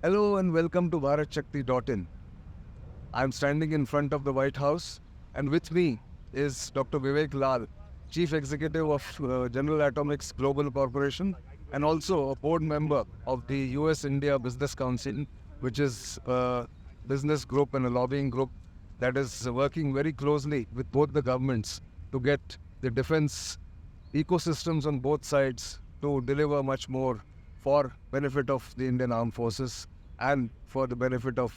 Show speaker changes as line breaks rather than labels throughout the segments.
Hello and welcome to Bharat I'm standing in front of the White House, and with me is Dr. Vivek Lall, Chief Executive of General Atomics Global Corporation, and also a board member of the US-India Business Council, which is a business group and a lobbying group that is working very closely with both the governments to get the defense ecosystems on both sides to deliver much more for benefit of the Indian Armed Forces and for the benefit of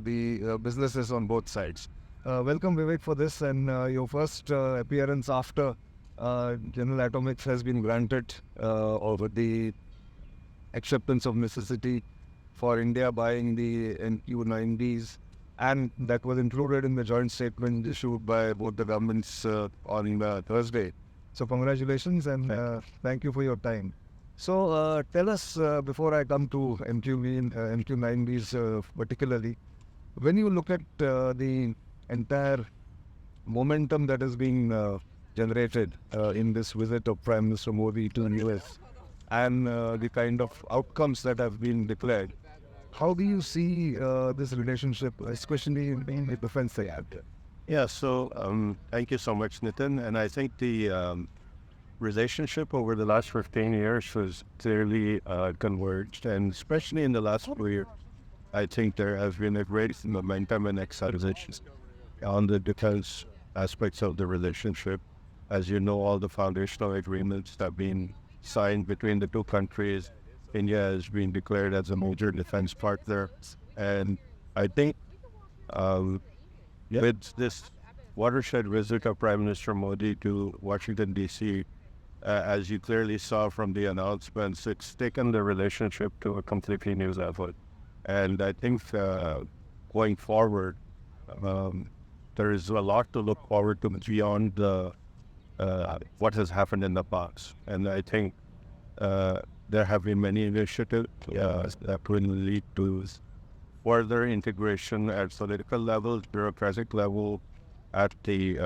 the businesses on both sides. Welcome, Vivek, for this and your first appearance after General Atomics has been granted over the acceptance of necessity for India buying the NQ-9Bs, and that was included in the joint statement issued by both the governments on Thursday. So congratulations and thank you for your time. So tell us, before I come to NQ-9Bs particularly, when you look at the entire momentum that is being generated in this visit of Prime Minister Modi to the US and the kind of outcomes that have been declared, how do you see this relationship, especially in the defense sector?
Yeah, so thank you so much, Nitin. And I think the relationship over the last 15 years was clearly converged, and especially in the last 4 years, I think there has been a great momentum and acceleration on the defense aspects of the relationship. As you know, all the foundational agreements have been signed between the two countries. India has been declared as a major defense partner, and I think with this watershed visit of Prime Minister Modi to Washington, D.C., as you clearly saw from the announcements, it's taken the relationship to a completely new level. And I think going forward, there is a lot to look forward to beyond what has happened in the past. And I think there have been many initiatives that will lead to further integration at political level, bureaucratic level, at the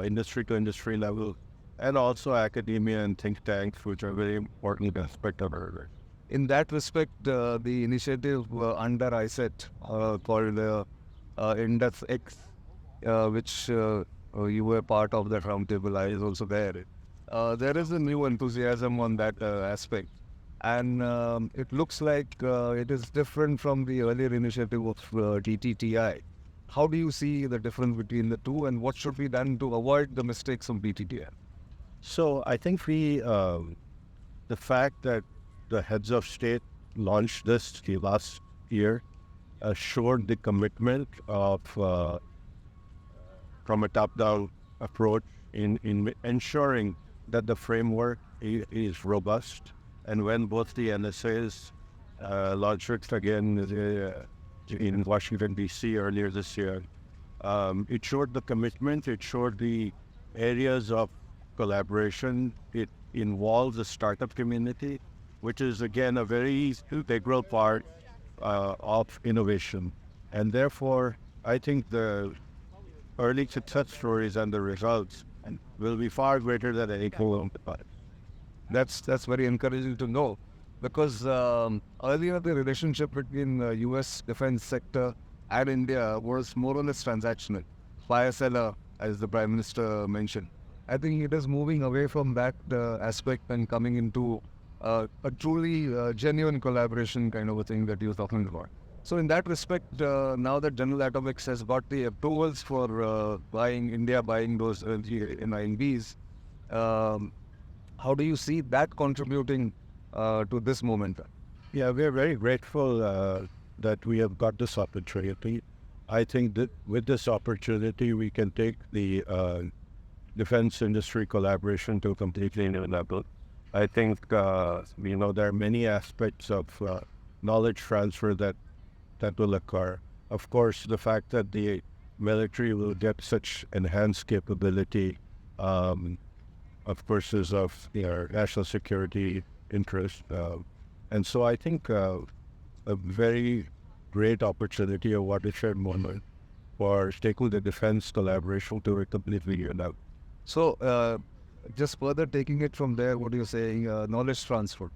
industry to industry level, and also academia and think tanks, which are very important aspect of our work.
In that respect, the initiative under ISET called Index X, which you were part of that roundtable, I was also there. There is a new enthusiasm on that aspect, and it looks like it is different from the earlier initiative of TTTI. How do you see the difference between the two, and what should be done to avoid the mistakes of BTTI?
So I think the fact that the heads of state launched this last year showed the commitment of from a top-down approach in ensuring that the framework is robust. And when both the NSAs launched it again in Washington, D.C. earlier this year, it showed the commitment, it showed the areas of collaboration. It involves the startup community, which is again a very integral part of innovation. And therefore, I think the early success stories and the results will be far greater than any column.
That's very encouraging to know, because earlier the relationship between the US defense sector and India was more or less transactional, fire seller, as the Prime Minister mentioned. I think it is moving away from that aspect and coming into a truly genuine collaboration kind of a thing that you're talking about. So in that respect, now that General Atomics has got the approvals for India buying those NQ-9Bs, how do you see that contributing to this momentum?
Yeah, we're very grateful that we have got this opportunity. I think that with this opportunity, we can take the defense industry collaboration to a completely new level. I think, there are many aspects of knowledge transfer that will occur. Of course, the fact that the military will get such enhanced capability, of course, is of their national security interest. And so I think a very great opportunity, a watershed moment for taking the defense collaboration to a completely new level.
So, just further taking it from there, what you're saying, knowledge transfer.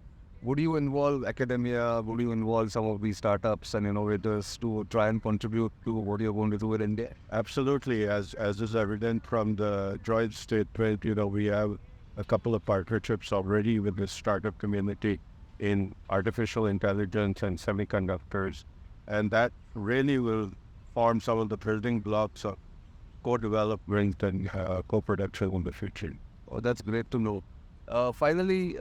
would you involve academia? Would you involve some of these startups and innovators to try and contribute to what you're going to do in India?
Absolutely, as is evident from the joint statement, we have a couple of partnerships already with the startup community in artificial intelligence and semiconductors, and that really will form some of the building blocks of co-development and co-production in the future.
Oh, that's great to know. Finally,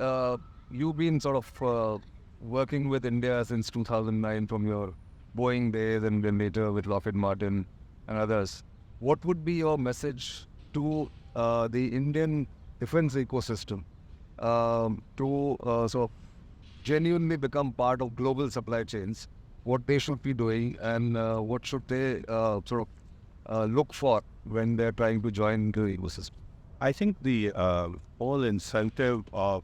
you've been sort of working with India since 2009 from your Boeing days and then later with Lockheed Martin and others. What would be your message to the Indian defense ecosystem to sort of genuinely become part of global supply chains? What they should be doing and what should they sort of look for when they're trying to join the ecosystem?
I think the whole incentive of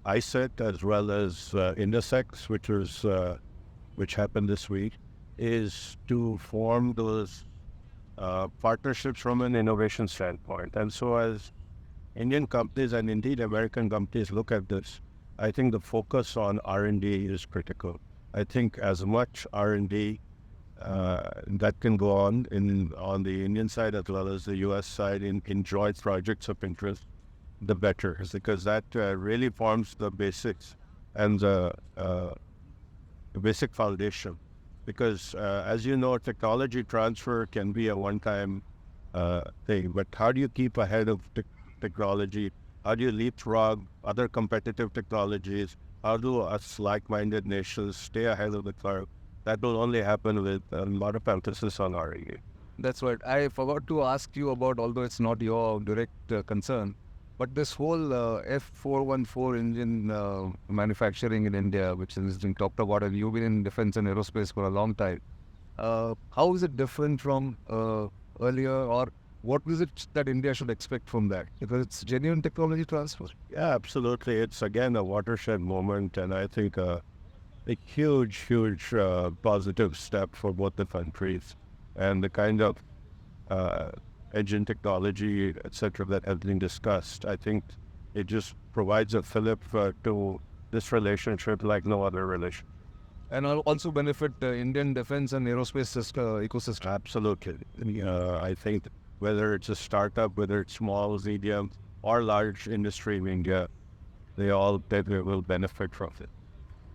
ISET as well as Indisex, which happened this week, is to form those partnerships from an innovation standpoint. And so as Indian companies and indeed American companies look at this, I think the focus on R&D is critical. I think as much R&D that can go on the Indian side as well as the U.S. side in joint projects of interest, the better, because that really forms the basics and the basic foundation. Because as you know, technology transfer can be a one-time thing, but how do you keep ahead of technology? How do you leapfrog other competitive technologies? How do us like-minded nations stay ahead of the curve? That will only happen with a lot of emphasis on R&D.
That's right. I forgot to ask you about, although it's not your direct concern, but this whole F414 engine manufacturing in India, which is being talked about, and you've been in defense and aerospace for a long time. How is it different from earlier, or what is it that India should expect from that? Because it's genuine technology transfer.
Yeah, absolutely. It's again a watershed moment, and I think a huge positive step for both the countries, and the kind of engine technology, etc., that has been discussed. I think it just provides a fillip to this relationship like no other relation.
And also benefit Indian defense and aerospace ecosystem.
Absolutely. I think whether it's a startup, whether it's small, medium, or large industry in India, they will benefit from it.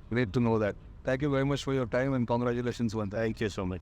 Great to know that. Thank you very much for your time and congratulations once.
Thank you so much.